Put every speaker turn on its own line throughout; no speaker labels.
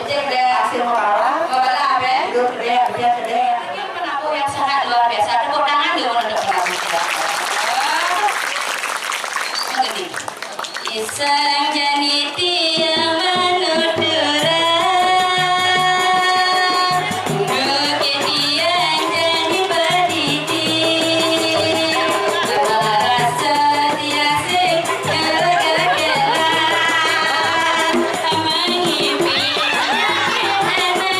Ojek deh hasil mau kalah ya itu gede ini penabuh yang sangat luar biasa tepuk tangan dulu untuk penabuh gede iseng jani tiang manutura nuke tiang jani berdidi rasa dia sing kela-kela mengipi anak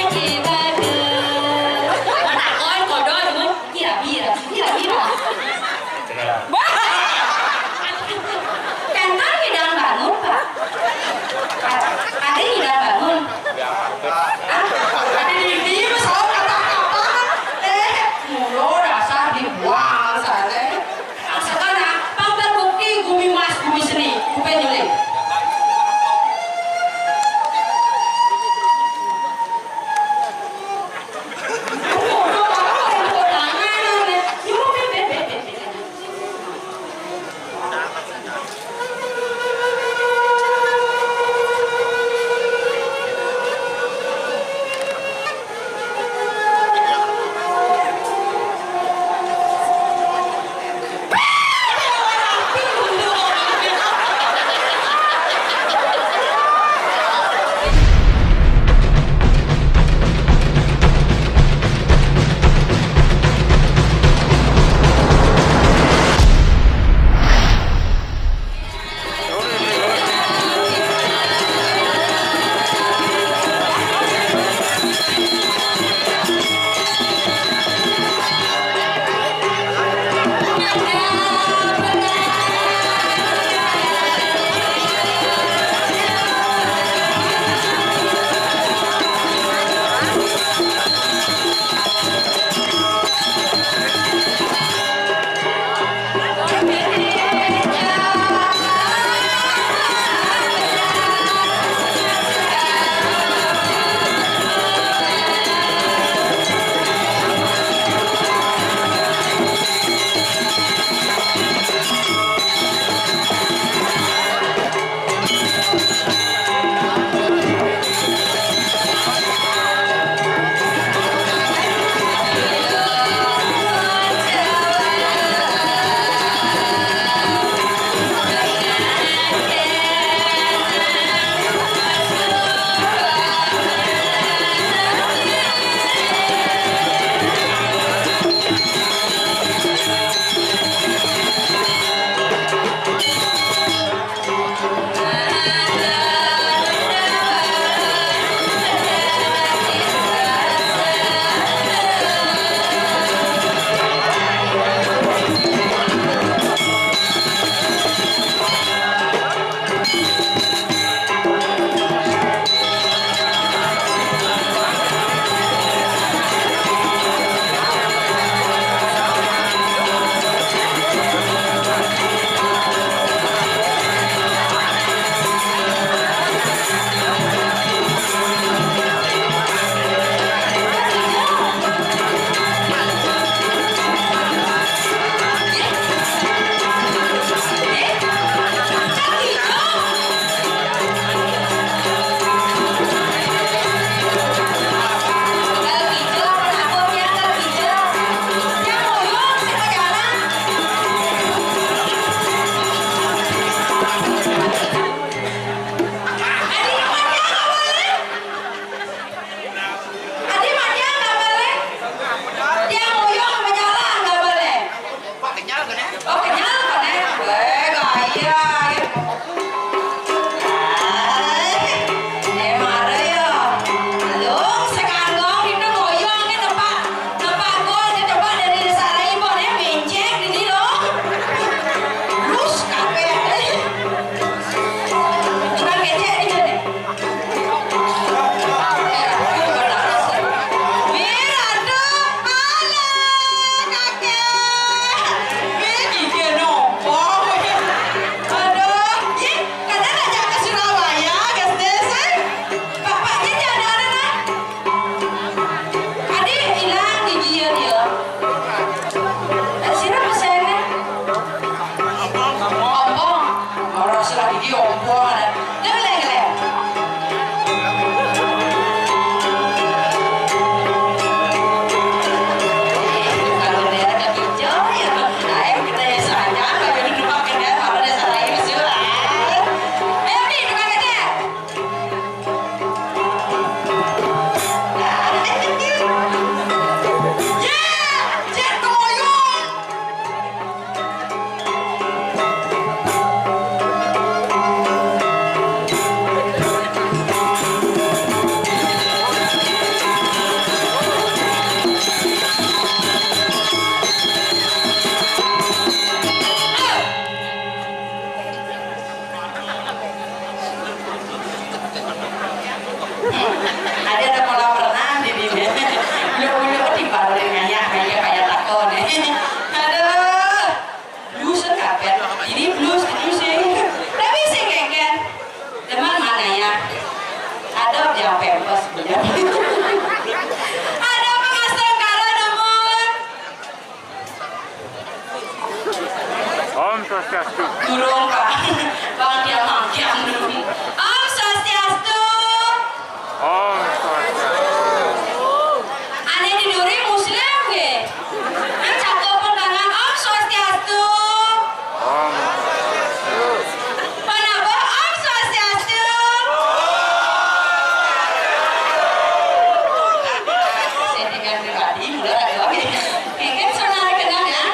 ada yang pempes punya. Ada pengasal kara namun.
Om Swastiastu.
Durung Pak. Bang kiam dulu. Om Swastiastu.
Om Swastiastu.
Ane di duri muslim ke? Cakap pendangan Om Swastiastu.
Om
Panapa Om Swastiastu. Saya tinggal di tadi udah ada lagi. Kan saudara kenal ya?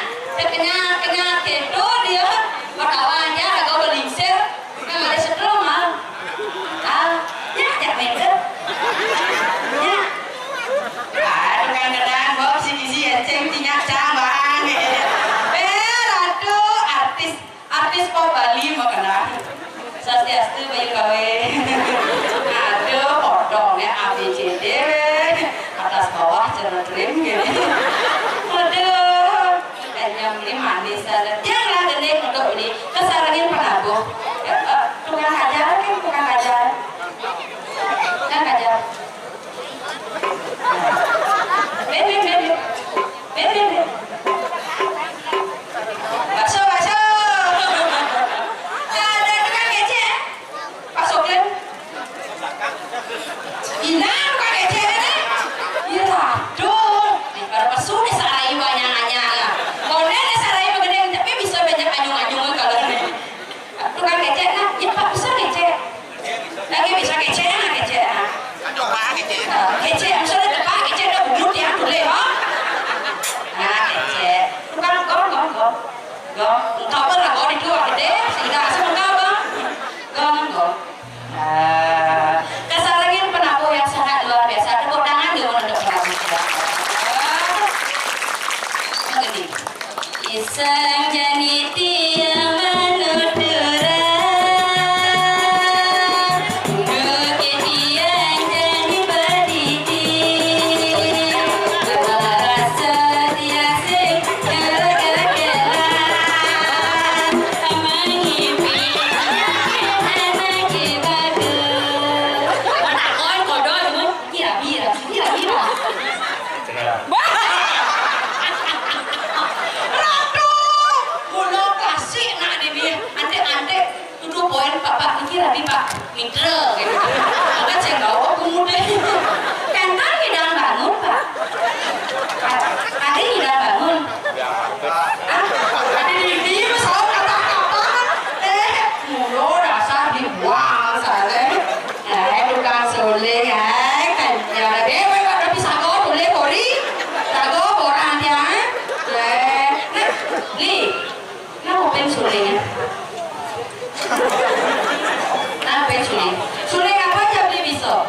Kena kedo dia berkawannya agak belingsir. Kan ada setrum mal. Ya jak meter. Ya. Kan kadang Bob sisi enceng tinyak cambang. Aduh artis pop Bali mau kenal. Swastiastu bayu gawe. Aduh potongnya ABCD atas bawah cerut rim gini. Aduh kayaknya ini manis ada. Janganlah gendek untuk ini kesarangin penabuh. Tukang ajar kan tukang ajar. Kan ajar. Ben. Bakso. Ada tukang kece. Pak Soklen. Ina tukang kece ini. Iya aduh. Baru pesu nih sarai banyak-banyak. Konen nih sarai begini tapi bisa banyak anyung-anyung kalau ini. Tukang kece nah, ya Pak bisa kece. Lagi bisa kece nah kece. Kece, misalnya tepat kece udah bulut ya dulu ya. Nah kece. Tukang gong. Entah apa lah gong itu gede. Sehingga asal enggak bang. Gong. Kesarangin penabuh yang sangat luar biasa. Tepuk tangan dulu untuk penabuh. Begini. Iseng jani tiang menutura. Duke tiang jani berdiri. Rasa dia sing kela-kela. Mengimpi anak bagus. Takon kodo teman. Kira-kira. Mulo kasih nak di dia. Ante itu poin Bapak ini rabi Pak Mitra gitu. Maka saya bawa pemuda. Kantor tidak bangun Pak. Ada tidak bangun. Ada di pesawat kata-kata. Mulo dasar dibuang sana. Tukang suling kan. Ya dewe Pak tapi sago boleh kori. Sago orang dia. Li, kenapa pengen sulingnya? Kenapa pengen suling? Suling apa aja beli bisa?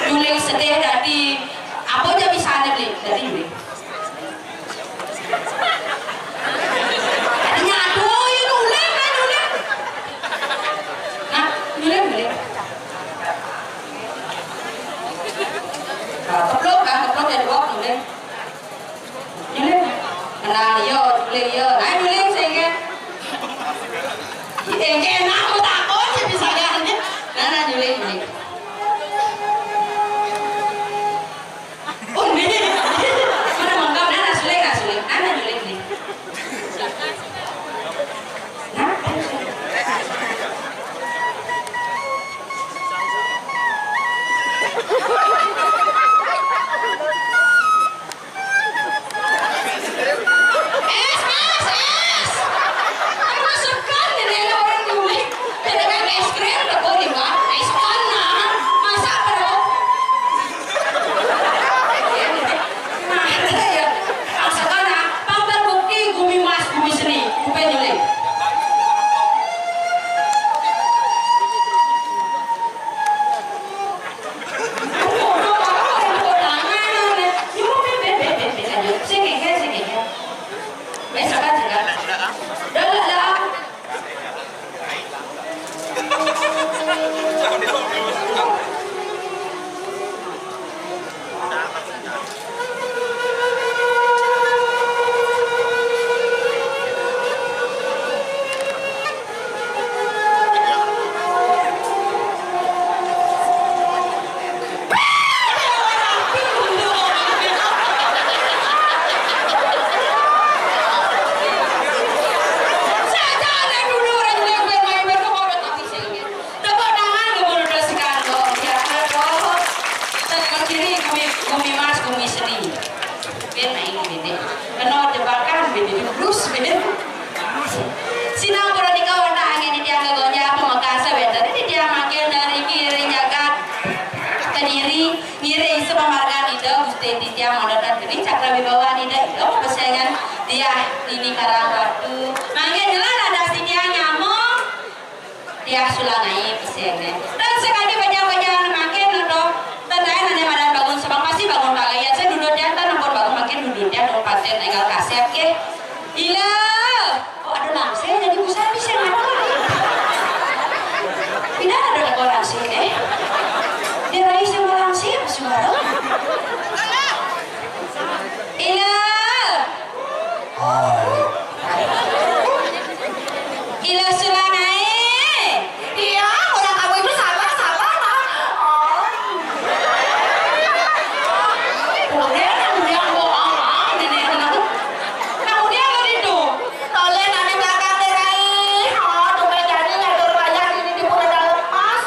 Nyuling sedih dari apa aja bisa anda beli? Dari beli. Tadinya aduh ini nyuling. Nah, nyuling beli. Keplok jadi bok nyuling. Kenal nyuling nah nyuling sehingga enak aku takut sih bisa ganti nah nyuling undi mana menggap nah suling nah nyuling nah Titia modern gini cakra wibawa nida itu pesengan dia ini Karangbatu mangga jelas ada dia nyamuk dia sulangai pesengan dan sekali baca-baca makin untuk tandanya nanti madan bangun sebang pasti bangun kalian saya duduk jantan nampun bangun makin duduknya dong paten tinggal kaset ke gila oh ada langsir jadi busanya bisa ngapa tidak ada orang sih deh dia lagi sama langsir suara Ila Ila Sulanai iya orang kamu itu sabar kemudian bohong kemudian lo itu toleh nanti belakang derai tuh jadi ngatur banyak ini di pulau dalam mas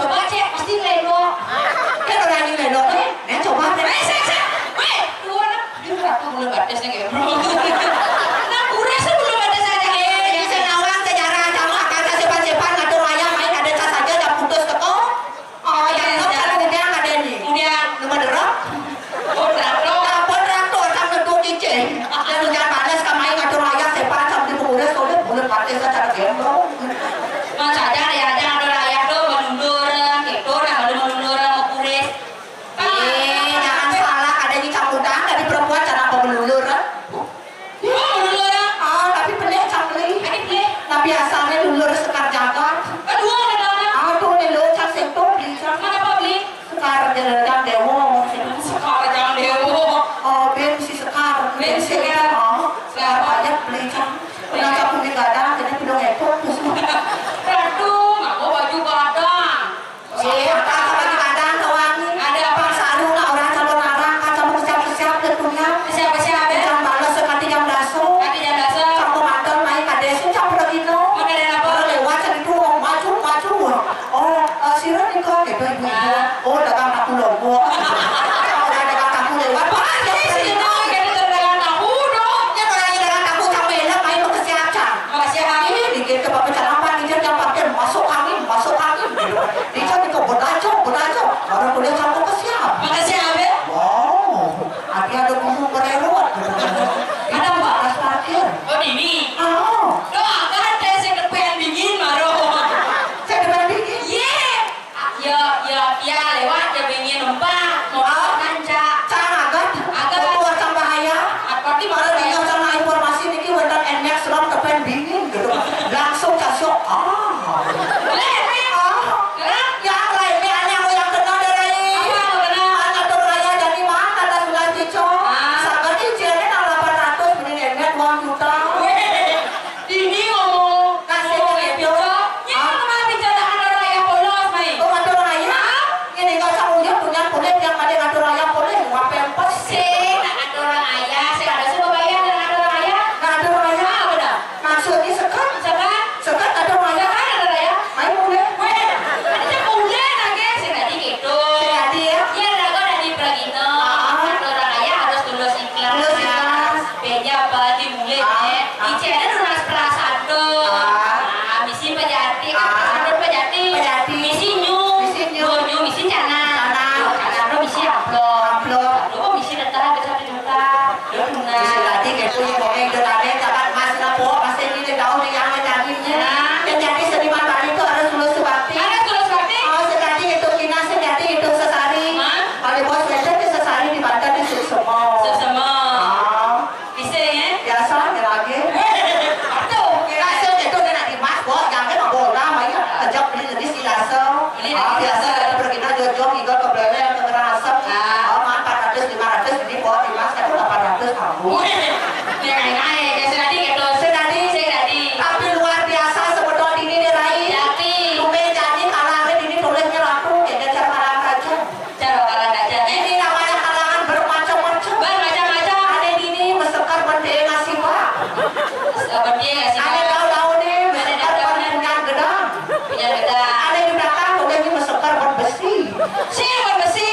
coba cek pasti lelo.
Kan orang ini lelo nih, nih coba deh.
Weh, dua nak. Dia berapa bulan batasnya kayak bro? Nah, kurang sebelum batas aja.
Ini senawang sejarah sama kata cepat-cepat ngatur ayam main ada cas saja dan putus teko. Oh, yang itu kan kemudian ada nih.
Kemudian
Nomor derap. Traktor sampai tuh cicing. Dan hujan panas kamai ngatur ayam sepan sampai pengurus soalnya bulan panas secara gendong.
masa aja ya aja ada rakyat tuh menundur gitu nah kalau menundur mau kuris.
Jangan salah ada di campuran dari perempuan cara apa melulur.
Oh, menundur.
Tapi pelik cangkli.
Ini beli.
Nah biasanya lulur sekar jaga.
Kedua ada.
Tuh lulur cang sektor beli cang.
Mana apa beli?
Sekar jalan dewo.
Sekarang dewo.
Ben si sekar.
Ben si sekar.
Sekar banyak beli cang. Pernah cang punya gadang jadi pedong ekor.
Ratu, aku baju gadang.
Apa baju gadang kawangi.
Ada apa?
Saru lah orang calon arang kacang bersiap-siap tentunya.
Siapa-siapa?
Jam balas sekati jam dasu.
Tadi jam dasar.
Cang pemantel main kades cang begino.
Maka dari apa?
Orang lewat cari tuh maju. Oh, sirah nih kok gitu ibu-ibu. Oh, dagang tahu logo. Kalau dagang tahu lewat, banyak sih. Orang kuliah campur ke siap.
Makasih Abe.
Wow, hati ada kumpul bererot.
Ada apa?
Atas parkir.
Oh ini.
Oh,
Doakan deh saya kepengen dingin baru.
saya depan dingin.
Ya lewat ya pengen numpang mau nanca.
Cara agak keluar sang bahaya.
Apa di
Baru tinggal sama informasi niki wonten enek seram kepen dingin gitu. Langsung casok. Yang lainnya aneh yang kenal dari. Anak raya jadi mana tas bulan cico. Sangat cicilnya nang 800 beli enek uang juta.
Ini ngomong
Kasih
ngomong
ke
gitu. Ya malah bicara ada raya polos mai.
Oh, ngatur raya. Ini nggak usah ujung punya kulit yang ada ngatur raya kulit nggak pempes.
Nak ada orang ayah, saya ada semua bayar dan ada orang ayah.
Ngatur raya.
Benar.
Maksudnya sekat. Sekat ngatur raya.
Ada raya.
Main kulit.
Ada kuliah lagi, saya tadi gitu.
Jadi ya.
Iya, aku dari Pragino. Ada orang ayah harus tulus ikhlas.
Tulus ikhlas.
Beda apa dimulai deh. Ici ada lunas perasado. Misi pejati, perasado pejati.
Pejati.
Misi nyu. Nyu misi cana. Cana misi amplop. Lu misi datang ke 1 juta.
Bisa tadi gitu ya pokoknya itu tadi dapat mas lapo pasti ini tahu nih yang menjadinya. Dan jadi seniman tadi itu harus lulus sebakti.
Ada tulus bakti.
Oh sekali itu kina sejati itu sesari. Kalau bos beda itu sesari di Banten di Suksemo.
Sesama.
Oh,
Bisa ya?
biasa ya lagi.
Tuh,
Kasih itu dia nanti mas bos jangan mau bola mainnya kejap beli jadi si lasso. Biasa ada pergi jojo ikut ke belakang ke ngerasap. Oh 400 500 jadi bos di mas itu 800 kamu. Tapi luar biasa sebetulnya ini dirai. Tumben jadi kalangan ini tulisnya laku kayak cara kalangan aja. Ini namanya kalangan bermacam-macam. Ada di ini mesekar bende ngasih pak. Ada tahu-tahu nih mesekar punya gedang. Ada di belakang tulisnya mesekar besi.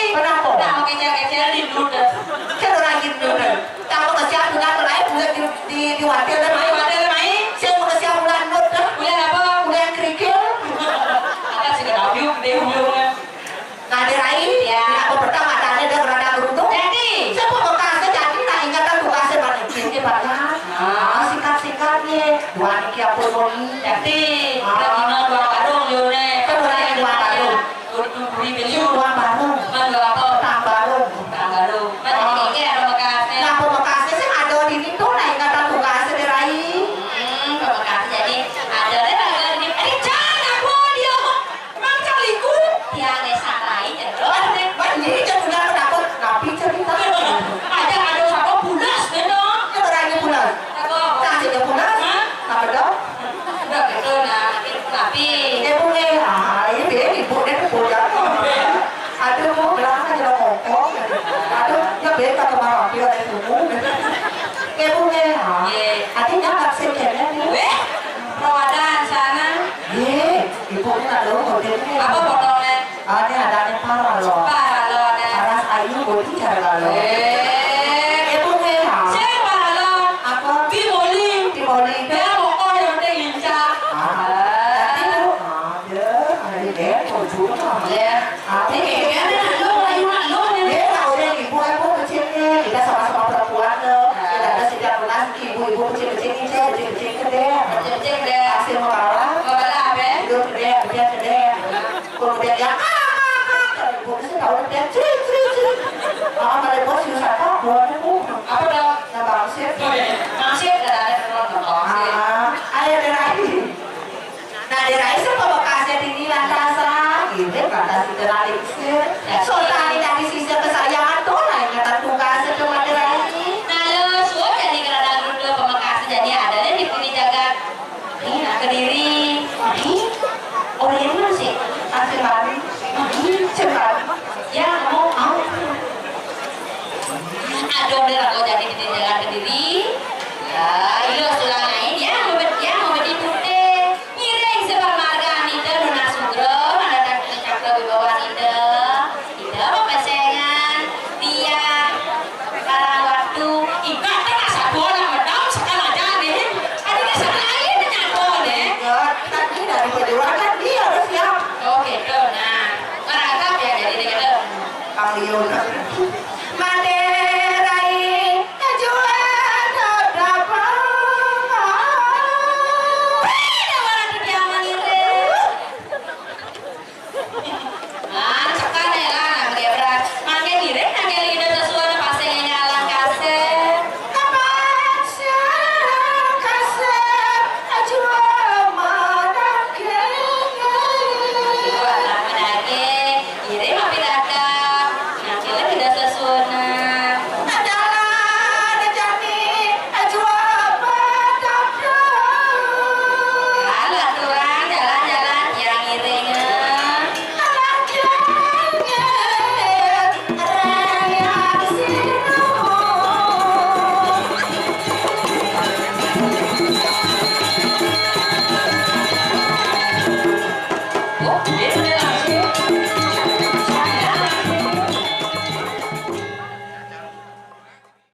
Kenapa? Kan orang gitu deh. Tahu kesiap bulan lain bulan di wakil dan main. Saya mau kesiap bulan nur dah. Bulan kerikil. Nah dirai. Aku pertama tadi ada berada beruntung. Siapa bekasnya jadi tak ingatan bekasnya banyak ini banyak. Sikat-sikat nih. Dua niki apa boni. Dua barung. Tak barung. Nah bekasnya sih ada di situ. Nah ingatan bekasnya dirai. Ini cerita takut napi cerita. Ini orangnya bulan. Kasihnya bulan. Apa dong? Ibu nih, ini dia ibu dia tuh bulan. Aduh mau berangkat Ini ada yang paralon.
Paralon ya.
Paras ayu bodi paralon. Ibu ngeha.
Saya paralon.
Apa?
Bimoling.
Bimoling.
Dia mau kau yang ada lincah.
Tapi bu, ada deh, tujuh ya.
Ini kayaknya ada lo ya.
Dia tahu deh ibu kecilnya. Kita sama-sama perempuan loh. Kita ada setiap bulan ibu-ibu kecil-kecil ini deh, kecil-kecil deh.
Kecil deh.
Hasil malah.
Malah apa?
Hidup gede, gede. Kemudian ya, ibu sih tahu dia ciri. Ada bos yang siapa? Buatnya bu.
Apa dong?
Yang bangsit.
Masih ada bangsit.
Ayo dirai. Nah dirai siapa bekasnya tinggi lantasan. Ini batas itu lalisir. Sultan dari sisi kesayangan tuh lah ingatan tugasnya cuma dirai.
Nah lo sudah jadi kerana dulu pemekasan jadi ada deh di sini jagat. Ini nak Kediri. Orang yang mana sih?
Asli lari. Cepat.
Ya mau. Aduh udah kau jadi di jagat Kediri. Ya, itu sudah lain ya mau diputih. Miring sebab marga ida nuna sugro, ada tak cakap wibawa ida. Ida pepesengan dia karang waktu ikat tak sabon medam sekarang aja deh. Ada di sana lain nyatu deh.
Ya, tadi dari perjuangan kan dia harus siap.
Oh gitu, nah meragap ya jadi gitu.
Kang Liun. Mate